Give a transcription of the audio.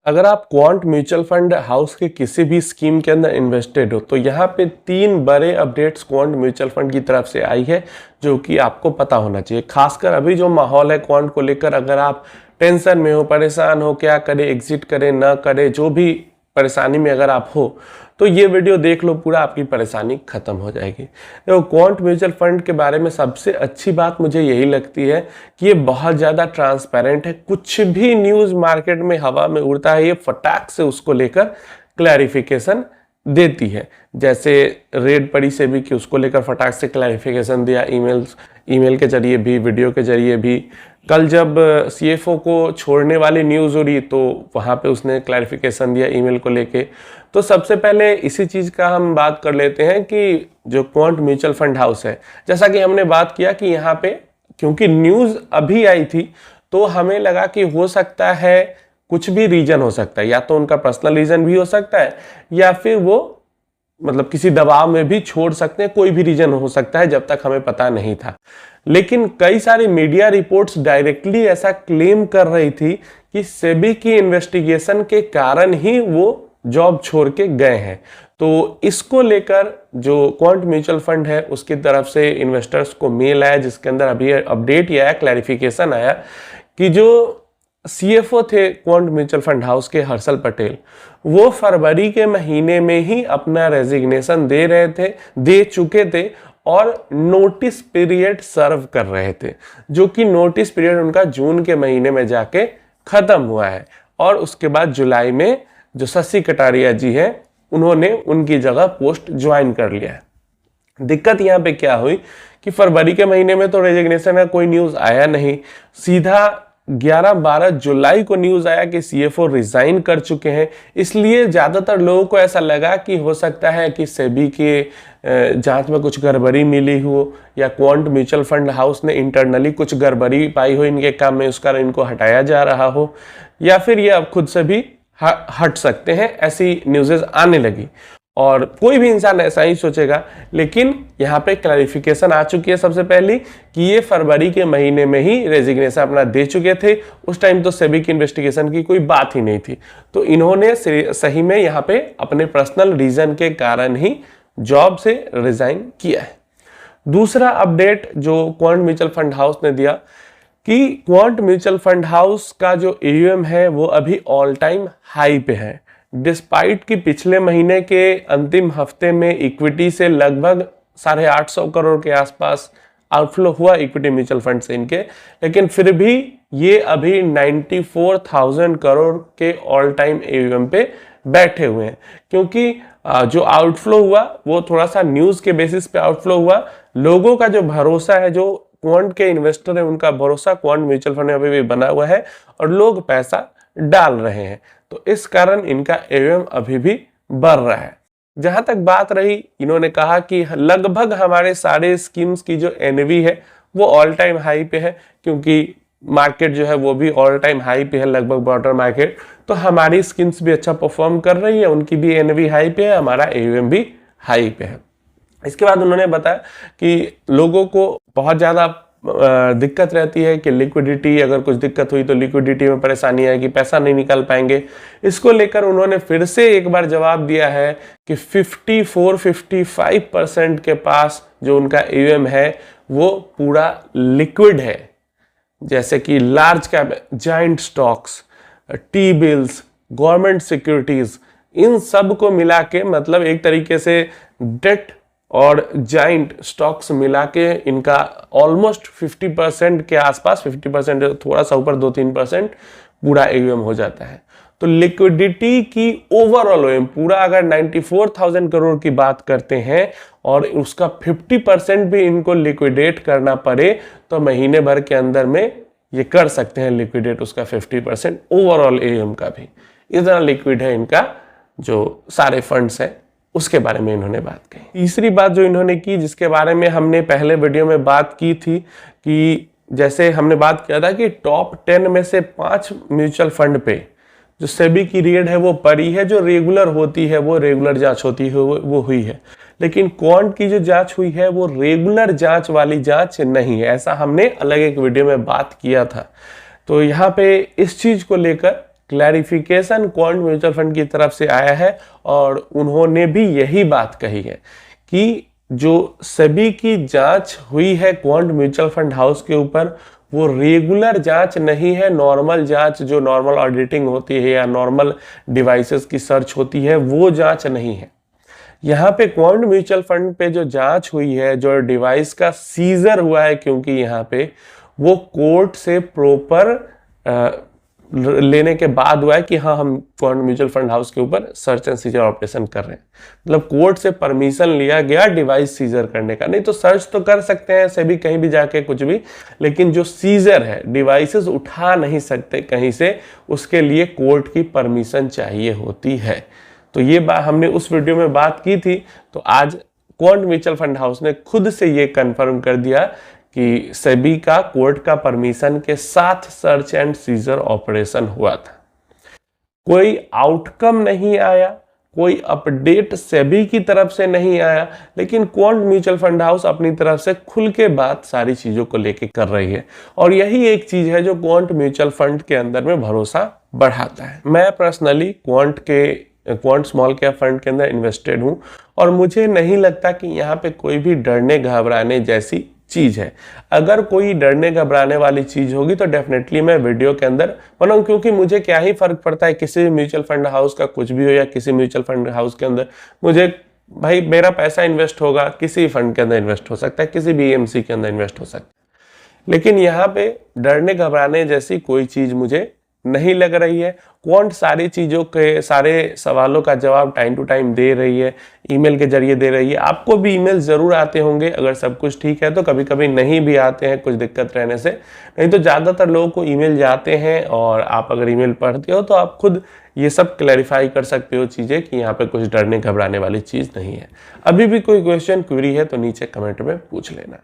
अगर आप quant mutual fund house के किसी भी स्कीम के अंदर इन्वेस्टेड हो तो यहाँ पे 3 बड़े अपडेट्स क्वांट म्यूचुअल फंड की तरफ से आई है जो कि आपको पता होना चाहिए। खासकर अभी जो माहौल है क्वांट को लेकर, अगर आप टेंशन में हो, परेशान हो, क्या करें, एग्जिट करें ना करें, जो भी परेशानी में अगर आप हो तो ये वीडियो देख लो, पूरा आपकी परेशानी खत्म हो जाएगी। देखो, क्वांट म्यूचुअल फंड के बारे में सबसे अच्छी बात मुझे यही लगती है कि ये बहुत ज़्यादा ट्रांसपेरेंट है। कुछ भी न्यूज़ मार्केट में हवा में उड़ता है, ये फटाक से उसको लेकर क्लैरिफिकेशन देती है। जैसे रेड पड़ी से भी कि उसको लेकर फटाक से क्लैरिफिकेशन दिया, ईमेल के जरिए भी, वीडियो के जरिए भी। कल जब सीएफओ को छोड़ने वाली न्यूज़ उड़ी तो वहाँ पे उसने क्लैरिफिकेशन दिया ईमेल को लेके। तो सबसे पहले इसी चीज़ का हम बात कर लेते हैं कि जो क्वांट म्यूचुअल फंड हाउस है, जैसा कि हमने बात किया कि यहाँ पे क्योंकि न्यूज़ अभी आई थी तो हमें लगा कि हो सकता है कुछ भी रीजन हो सकता है, या तो उनका पर्सनल रीजन भी हो सकता है या फिर वो मतलब किसी दबाव में भी छोड़ सकते हैं, कोई भी रीजन हो सकता है, जब तक हमें पता नहीं था। लेकिन कई सारी मीडिया रिपोर्ट्स डायरेक्टली ऐसा क्लेम कर रही थी कि सेबी की इन्वेस्टिगेशन के कारण ही वो जॉब छोड़ के गए हैं। तो इसको लेकर जो क्वांट म्यूचुअल फंड है उसकी तरफ से इन्वेस्टर्स को मेल आया, जिसके अंदर अभी अपडेट आया, क्लैरिफिकेशन आया कि जो सीएफओ थे क्वांट म्यूचुअल फंड हाउस के, हर्षल पटेल, वो फरवरी के महीने में ही अपना रेजिग्नेशन दे चुके थे और नोटिस पीरियड सर्व कर रहे थे, जो कि नोटिस पीरियड उनका जून के महीने में जाके खत्म हुआ है। और उसके बाद जुलाई में जो शशि कटारिया जी हैं उन्होंने उनकी जगह पोस्ट ज्वाइन कर लिया है। दिक्कत यहाँ पे क्या हुई कि फरवरी के महीने में तो रेजिग्नेशन का कोई न्यूज़ आया नहीं, सीधा 11-12 जुलाई को न्यूज़ आया कि सीएफओ रिजाइन कर चुके हैं। इसलिए ज़्यादातर लोगों को ऐसा लगा कि हो सकता है कि सेबी के जांच में कुछ गड़बड़ी मिली हो, या क्वांट म्यूचुअल फंड हाउस ने इंटरनली कुछ गड़बड़ी पाई हो इनके काम में, उस कारण इनको हटाया जा रहा हो, या फिर ये अब खुद से भी हट सकते हैं, ऐसी न्यूज़ेस आने लगी। और कोई भी इंसान ऐसा ही सोचेगा, लेकिन यहाँ पे क्लैरिफिकेशन आ चुकी है सबसे पहली कि ये फरवरी के महीने में ही रेजिग्नेशन अपना दे चुके थे। उस टाइम तो सेबी की इन्वेस्टिगेशन की कोई बात ही नहीं थी, तो इन्होंने सही में यहाँ पे अपने पर्सनल रीजन के कारण ही जॉब से रिजाइन किया है। दूसरा अपडेट जो क्वांट म्यूचुअल फंड हाउस ने दिया कि क्वांट म्यूचुअल फंड हाउस का जो AUM है वो अभी ऑल टाइम हाई पे है, डिस्पाइट कि पिछले महीने के अंतिम हफ्ते में इक्विटी से लगभग 850 करोड़ के आसपास आउटफ्लो हुआ इक्विटी म्यूचुअल फंड से इनके, लेकिन फिर भी ये अभी 94,000 करोड़ के ऑल टाइम AUM पे बैठे हुए हैं। क्योंकि जो आउटफ्लो हुआ वो थोड़ा सा न्यूज़ के बेसिस पे आउटफ्लो हुआ। लोगों का जो भरोसा है, जो क्वांट के इन्वेस्टर है, उनका भरोसा क्वांट म्यूचुअल फंड में अभी भी बना हुआ है और लोग पैसा डाल रहे हैं, तो इस कारण इनका AUM अभी भी बढ़ रहा है। जहां तक बात रही, इन्होंने कहा कि लगभग हमारे सारे स्कीम्स की जो NAV है वो ऑल टाइम हाई पे है, क्योंकि मार्केट जो है वो भी ऑल टाइम हाई पे है, लगभग ब्रॉडर मार्केट, तो हमारी स्कीम्स भी अच्छा परफॉर्म कर रही है, उनकी भी NAV हाई पे है, हमारा AUM भी हाई पे है। इसके बाद उन्होंने बताया कि लोगों को बहुत ज़्यादा दिक्कत रहती है कि लिक्विडिटी, अगर कुछ दिक्कत हुई तो लिक्विडिटी में परेशानी आएगी, पैसा नहीं निकाल पाएंगे। इसको लेकर उन्होंने फिर से एक बार जवाब दिया है कि 54-55% के पास जो उनका AUM है वो पूरा लिक्विड है, जैसे कि large cap, giant stocks, T bills, government securities, इन सब को मिला के, मतलब एक तरीके से डेट और जाइंट स्टॉक्स मिला के इनका ऑलमोस्ट 50% के आसपास, 50% थोड़ा सा ऊपर 2-3% पूरा AUM हो जाता है। तो लिक्विडिटी की ओवरऑल AUM पूरा अगर 94,000 करोड़ की बात करते हैं और उसका 50% भी इनको लिक्विडेट करना पड़े तो महीने भर के अंदर में ये कर सकते हैं लिक्विडेट उसका 50% ओवरऑल AUM का भी। इतना लिक्विड है इनका जो सारे फंड्स हैं, उसके बारे में इन्होंने बात कही। तीसरी बात जो इन्होंने की, जिसके बारे में हमने पहले वीडियो में बात की थी, कि जैसे हमने बात किया था कि टॉप 10 में से 5 म्यूचुअल फंड पे जो सेबी की रेड है वो पड़ी है, जो रेगुलर होती है, वो रेगुलर जांच होती है, वो हुई है। लेकिन क्वांट की जो जांच हुई है वो रेगुलर जांच वाली जांच नहीं है, ऐसा हमने अलग एक वीडियो में बात किया था। तो यहाँ पे इस चीज को लेकर क्लैरिफिकेशन क्वांट म्यूचुअल फंड की तरफ से आया है और उन्होंने भी यही बात कही है कि जो सेबी की जांच हुई है क्वांट म्यूचुअल फंड हाउस के ऊपर, वो रेगुलर जांच नहीं है, नॉर्मल जांच जो नॉर्मल ऑडिटिंग होती है या नॉर्मल डिवाइसेस की सर्च होती है, वो जांच नहीं है। यहाँ पे क्वांट म्यूचुअल फंड पे जो जांच हुई है, जो डिवाइस का सीजर हुआ है, क्योंकि यहाँ पे वो कोर्ट से प्रॉपर लेने के बाद हुआ है कि हाँ हम क्वांट म्यूचुअल फंड हाउस के ऊपर सर्च एंड सीजर ऑपरेशन कर रहे हैं। मतलब कोर्ट से परमिशन लिया गया डिवाइस सीजर करने का। नहीं तो सर्च तो कर सकते हैं सेबी कहीं भी जाके कुछ भी, लेकिन जो सीजर है, डिवाइसेस उठा नहीं सकते कहीं से, उसके लिए कोर्ट की परमिशन चाहिए होती है। तो ये बात हमने उस वीडियो में बात की थी। तो आज क्वांट म्यूचुअल फंड हाउस ने खुद से ये कंफर्म कर दिया कि सेबी का कोर्ट का परमिशन के साथ सर्च एंड सीजर ऑपरेशन हुआ था। कोई आउटकम नहीं आया, कोई अपडेट सेबी की तरफ से नहीं आया, लेकिन क्वांट म्यूचुअल फंड हाउस अपनी तरफ से खुल के बात सारी चीजों को लेके कर रही है। और यही एक चीज है जो क्वांट म्यूचुअल फंड के अंदर में भरोसा बढ़ाता है। मैं personally quant small cap fund के अंदर इन्वेस्टेड हूं और मुझे नहीं लगता कि यहाँ पे कोई भी डरने घबराने जैसी चीज है। अगर कोई डरने घबराने वाली चीज होगी तो डेफिनेटली मैं वीडियो के अंदर बनाऊं, क्योंकि मुझे क्या ही फर्क पड़ता है किसी भी म्यूचुअल फंड हाउस का कुछ भी हो या किसी म्यूचुअल फंड हाउस के अंदर। मुझे भाई मेरा पैसा इन्वेस्ट होगा, किसी फंड के अंदर इन्वेस्ट हो सकता है, किसी भी एएमसी के अंदर इन्वेस्ट हो सकता है, लेकिन यहाँ पे डरने घबराने जैसी कोई चीज मुझे नहीं लग रही है। क्वांट सारी चीज़ों के, सारे सवालों का जवाब टाइम टू टाइम दे रही है, ईमेल के जरिए दे रही है। आपको भी ईमेल ज़रूर आते होंगे अगर सब कुछ ठीक है, तो कभी कभी नहीं भी आते हैं कुछ दिक्कत रहने से। नहीं तो ज़्यादातर लोगों को ईमेल जाते हैं और आप अगर ईमेल पढ़ते हो तो आप खुद ये सब क्लैरिफाई कर सकते हो चीज़ें कि यहाँ पे कुछ डरने घबराने वाली चीज़ नहीं है। अभी भी कोई क्वेश्चन क्वेरी है तो नीचे कमेंट में पूछ लेना।